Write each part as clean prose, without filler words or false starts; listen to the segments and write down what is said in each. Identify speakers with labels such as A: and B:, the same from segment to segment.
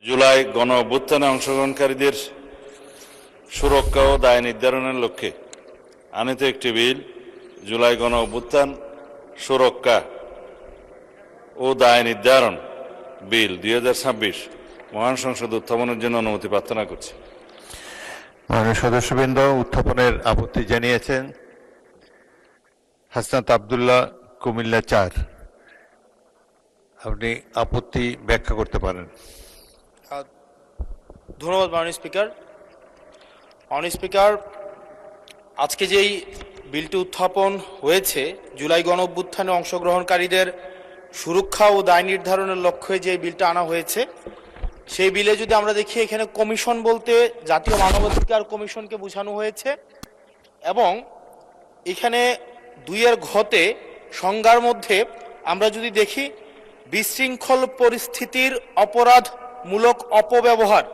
A: জুলাই গণ অভ্যুত্থানে অংশগ্রহণকারীদের সুরক্ষা ও দায় নির্ধারণের লক্ষ্যে আনিত একটি বিল জুলাই গণ অভ্যুত্থান সুরক্ষা ও দায় নির্ধারণ বিল 2026 মহান সংসদ উত্থাপনের জন্য অনুমতি প্রার্থনা করছি।
B: মাননীয় সদস্যবৃন্দ উত্থাপনের আপত্তি জানিয়েছেন হাসনাত আব্দুল্লাহ, কুমিল্লা 4। আপনি আপত্তি ব্যাখ্যা করতে পারেন।
C: ধন্যবাদ মাননীয় স্পিকার। মাননীয় স্পিকার, আজকে যেই বিলটি উত্থাপন হয়েছে জুলাই গণ অভ্যুত্থানে অংশগ্রহণকারীদের সুরক্ষা ও দায় নির্ধারণের লক্ষ্যে যে বিলটা আনা হয়েছে, সেই বিলে যদি আমরা দেখি এখানে কমিশন বলতে জাতীয় মানবাধিকার কমিশনকে বোঝানো হয়েছে এবং এখানে 2 ঘতে সংজ্ঞার মধ্যে আমরা যদি দেখি বিশৃঙ্খল পরিস্থিতির অপরাধমূলক অপব্যবহার,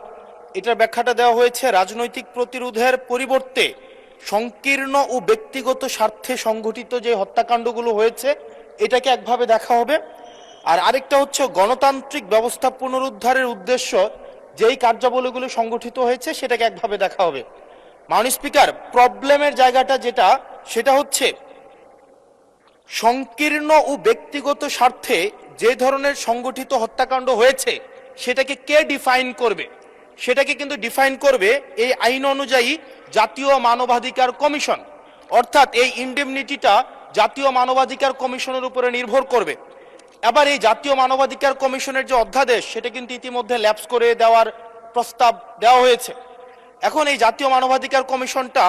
C: এটার ব্যাখ্যাটা দেওয়া হয়েছে রাজনৈতিক প্রতিরোধের পরিবর্তে সংকীর্ণ ও ব্যক্তিগত স্বার্থে সংগঠিত যে হত্যাকাণ্ডগুলো হয়েছে এটাকে একভাবে দেখা হবে। আর আরেকটা হচ্ছে গণতান্ত্রিক ব্যবস্থা পুনরুদ্ধারের উদ্দেশ্য যেই কার্যাবলীগুলো সংগঠিত হয়েছে সেটাকে একভাবে দেখা হবে। মাননীয় স্পিকার, প্রবলেমের জায়গাটা যেটা সেটা হচ্ছে সংকীর্ণ ও ব্যক্তিগত স্বার্থে যে ধরনের সংগঠিত হত্যাকাণ্ড হয়েছে সেটাকে কে ডিফাইন করবে, সেটাকে কিন্তু ডিফাইন করবে এই আইন অনুযায়ী জাতীয় মানবাধিকার কমিশন। অর্থাৎ এই ইনডেমনিটিটা জাতীয় মানবাধিকার কমিশনের উপরে নির্ভর করবে। এবার এই জাতীয় মানবাধিকার কমিশনের যে অধ্যাদেশ সেটা কিন্তু ইতিমধ্যে ল্যাপস করে দেওয়ার প্রস্তাব দেওয়া হয়েছে। এখন এই জাতীয় মানবাধিকার কমিশনটা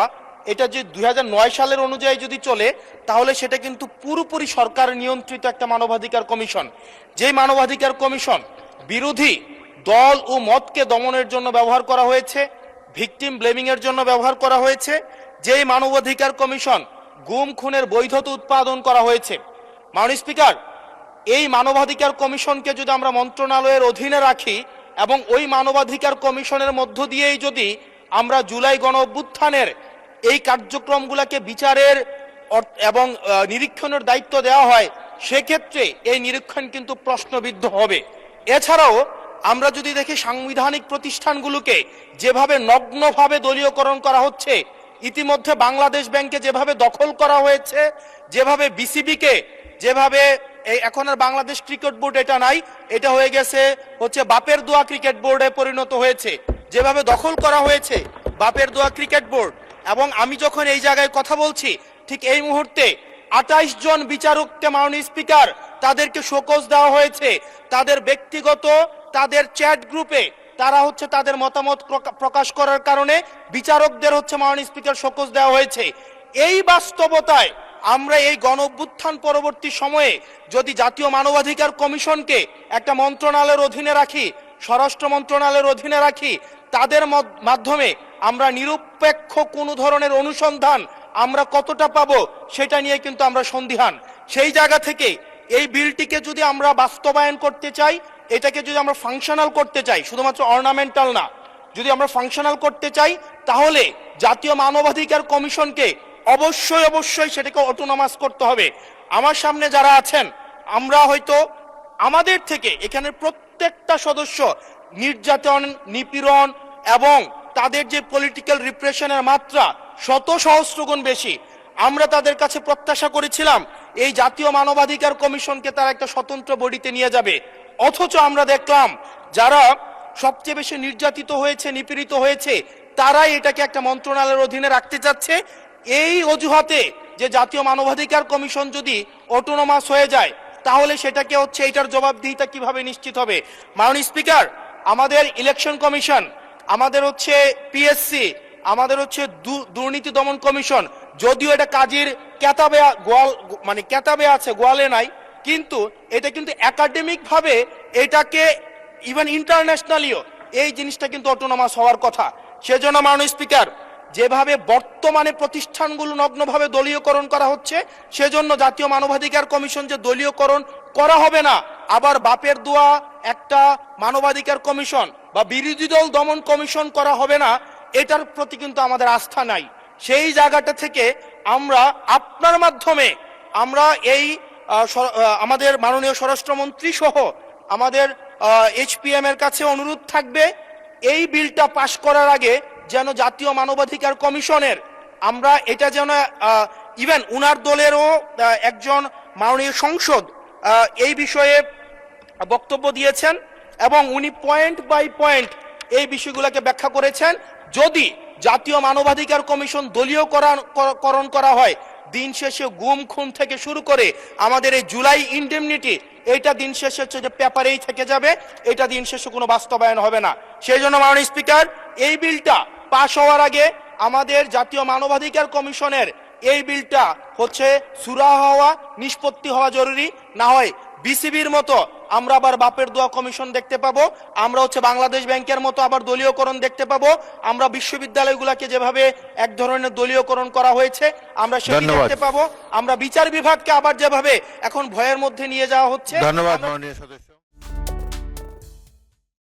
C: এটা যে 2009 সালের অনুযায়ী যদি চলে তাহলে সেটা কিন্তু পুরোপুরি সরকার নিয়ন্ত্রিত একটা মানবাধিকার কমিশন। যেই মানবাধিকার কমিশন বিরোধী দল ও মতকে দমনের জন্য ব্যবহার করা হয়েছে, ভিকটিম ব্লেমিং এর জন্য ব্যবহার করা হয়েছে, যেই মানবাধিকার কমিশন গুম খুনের বৈধতা উৎপাদন করা হয়েছে। মাননীয় স্পিকার, এই মানবাধিকার কমিশনকে যদি আমরা মন্ত্রণালয়ের অধীনে রাখি এবং ওই মানবাধিকার কমিশনের মধ্য দিয়েই যদি আমরা জুলাই গণ অভ্যুত্থানের এই কার্যক্রমগুলোকে বিচারের এবং নিরীক্ষণের দায়িত্ব দেওয়া হয়, সেক্ষেত্রে এই নিরীক্ষণ কিন্তু প্রশ্নবিদ্ধ হবে। এছাড়াও আমরা যদি দেখি সাংবিধানিক প্রতিষ্ঠানগুলোকে যেভাবে নগ্নভাবে দলীয়করণ করা হচ্ছে, ইতিমধ্যে বাংলাদেশ ব্যাংকে যেভাবে দখল করা হয়েছে, যেভাবে বিসিবিকে যেভাবে এখন আর বাংলাদেশ ক্রিকেট বোর্ড এটা নাই, এটা হয়ে গেছে হচ্ছে বাপের দোয়া ক্রিকেট বোর্ডে পরিণত হয়েছে, যেভাবে দখল করা হয়েছে বাপের দোয়া ক্রিকেট বোর্ড। এবং আমি যখন এই জায়গায় কথা বলছি ঠিক এই মুহূর্তে 28 জন বিচারককে মাননীয় স্পিকার তাদেরকে শোকজ দেওয়া হয়েছে। তাদের ব্যক্তিগত তাদের চ্যাট গ্রুপে তারা হচ্ছে তাদের মতামত প্রকাশ করার কারণে বিচারকদের হচ্ছে মাননীয় স্পিকার শোকজ দেওয়া হয়েছে। এই বাস্তবতায় আমরা এই গণ অভ্যুত্থান পরবর্তী সময়ে যদি জাতীয় মানবাধিকার কমিশনকে একটা মন্ত্রণালয়ের অধীনে রাখি, স্বরাষ্ট্র মন্ত্রণালয়ের অধীনে রাখি, তাদের মাধ্যমে আমরা নিরপেক্ষ কোনো ধরনের অনুসন্ধান আমরা কতটা পাবো সেটা নিয়ে কিন্তু আমরা সন্দিহান। সেই জায়গা থেকে এই বিলটিকে যদি আমরা বাস্তবায়ন করতে চাই, এটাকে যদি আমরা ফাংশনাল করতে চাই, শুধুমাত্র অর্নামেন্টাল না, যদি আমরা ফাংশনাল করতে চাই তাহলে জাতীয় মানবাধিকার কমিশনকে অবশ্যই সেটাকে অটোনমাস করতে হবে। আমার সামনে যারা আছেন আমরা হয়তো আমাদের থেকে এখানে প্রত্যেকটা সদস্য নির্যাতন, নিপীড়ন এবং তাদের যে পলিটিক্যাল রিপ্রেশনের মাত্রা শত সহস্র গুণ বেশি। আমরা তাদের কাছে প্রত্যাশা করেছিলাম এই জাতীয় মানবাধিকার কমিশনকে তারা একটা স্বতন্ত্র বডিতে নিয়ে যাবে, অথচ আমরা দেখলাম যারা সবচেয়ে বেশি নির্যাতিত হয়েছে, নিপীড়িত হয়েছে, তারাই এটাকে একটা মন্ত্রণালয়ের অধীনে রাখতে চাচ্ছে। এই অজুহাতে যে জাতীয় মানবাধিকার কমিশন যদি অটোনমাস হয়ে যায় তাহলে সেটাকে হচ্ছে এটার জবাবদিহিতা কিভাবে নিশ্চিত হবে। মাননীয় স্পিকার, আমাদের ইলেকশন কমিশন, আমাদের হচ্ছে পিএসসি, আমাদের হচ্ছে দুর্নীতি দমন কমিশন, যদিও এটা কাজীর কেতাবে কেতাবে আছে, গোয়ালে নাই, কিন্তু এটা কিন্তু একাডেমিক ভাবে এটাকে ইভেন ইন্টারন্যাশনালিও এই জিনিসটা কিন্তু অটোনমাস হওয়ার কথা। সেজন্য মাননীয় স্পিকার, যেভাবে বর্তমানে প্রতিষ্ঠানগুলো নগ্নভাবে দলীয়করণ করা হচ্ছে, সেজন্য জাতীয় মানবাধিকার কমিশন যে দলীয়করণ করা হবে না, আবার বাপের দোয়া একটা মানবাধিকার কমিশন বা বিরোধী দল দমন কমিশন করা হবে না, এটার প্রতি কিন্তু আমাদের আস্থা নাই। সেই জায়গাটা থেকে আমরা আপনার মাধ্যমে আমরা এই আমাদের মাননীয় স্বরাষ্ট্রমন্ত্রী সহ আমাদের এইচপিএম এর কাছে অনুরোধ থাকবে এই বিলটা পাশ করার আগে যেন জাতীয় মানবাধিকার কমিশনের আমরা এটা যেন ইভেন উনার দলেরও একজন মাননীয় সংসদ এই বিষয়ে বক্তব্য দিয়েছেন এবং উনি পয়েন্ট বাই পয়েন্ট এই বিষয়গুলোকে ব্যাখ্যা করেছেন। যদি জাতীয় মানবাধিকার কমিশন দলীয়করণ করা হয়, দিন শেষে গুম খুন থেকে শুরু করে আমাদের এই জুলাই ইনডেমনিটি, এইটা দিন শেষে হচ্ছে যে পেপারেই থেকে যাবে, এটা দিন শেষে কোনো বাস্তবায়ন হবে না। সেই জন্য মাননীয় স্পিকার, এই বিলটা পাশ হওয়ার আগে আমাদের জাতীয় মানবাধিকার কমিশনের এই বিলটা হচ্ছে সুরাহা হওয়া, নিষ্পত্তি হওয়া জরুরি। না হয় বিসিবির মতো আমরা আবার বাপের দোয়া কমিশন দেখতে পাবো, আমরা হচ্ছে বাংলাদেশ ব্যাংকের মতো আবার দলীয়করণ দেখতে পাবো, আমরা বিশ্ববিদ্যালয়গুলোকে যেভাবে এক ধরনের দলীয়করণ করা হয়েছে আমরা সেটা দেখতে পাবো, আমরা বিচার বিভাগকে আবার যেভাবে এখন ভয়ের মধ্যে নিয়ে যাওয়া হচ্ছে।
B: ধন্যবাদ মাননীয় সদস্য।